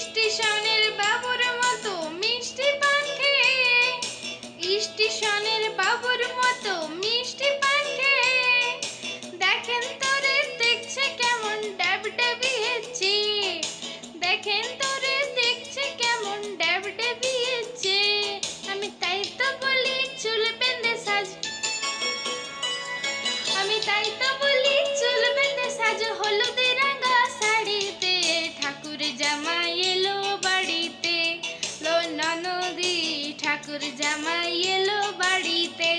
স্টেশনের বাবুর মতো মিষ্টি পান খেয়ে, স্টেশনের বাবুর মতো মিষ্টি পান খেয়ে দেখেন তোরে দেখছে কেমন ড্যাবড্যাবিয়েছে, দেখেন তোরে দেখছে কেমন ড্যাবড্যাবিয়েছে। আমি তাই তো বলি চুল বেঁধে সাজ, আমি তাই তো বলি চুল বেঁধে সাজ হলুদে রাঙা শাড়িতে, ঠাকুর জামাই এলো বাড়িতে, লো ননদি ঠাকুর জামাই এলো বাড়িতে।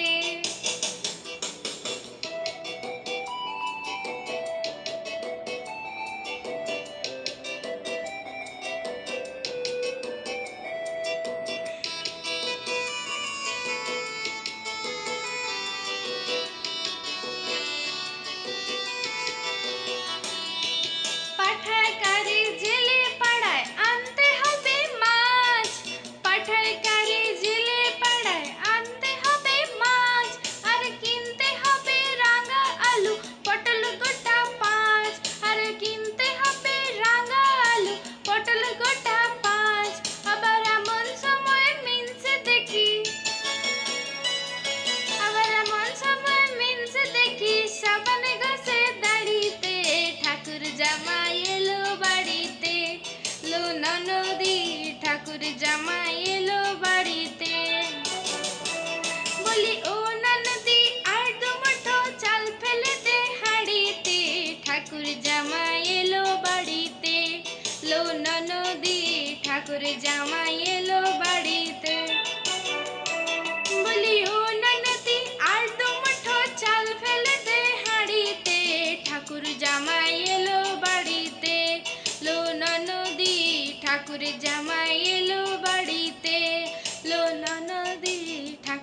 পাঠায় কারে জেলে পাড়ায় আনতে হবে মাছ, পাঠায় কারে জেলে পাড়ায় আনতে হবে মাছ, আর কিনতে হবে রাঙা আলু পটল গোটা পাঁচ, আর কিনতে হবে রাঙা আলু পটল গোটা পাঁচ। আবার এমন সময় মিনসে দেখি, আবার এমন সময় মিনসে দেখি সাবানে গাছে দাড়িতে, ঠাকুর জামাই এলো বাড়িতে, লো ননদি ঠাকুর জামাই এলো বাড়িতে। বলি ও ননদি আর দুমুঠো চাল ফেলে দে হাঁড়িতে, ঠাকুর জামাই এলো বাড়িতে, লো ননদি ঠাকুর জামাই এলো বাড়িতে। বলি ও ননদি আর দুমুঠো চাল ফেলে দে হাঁড়িতে, ঠাকুর জামাই এলো বাড়িতে, লো ননদি ঠাকুর জামাই এলো বাড়িতে, লো ননদি ঠাকুর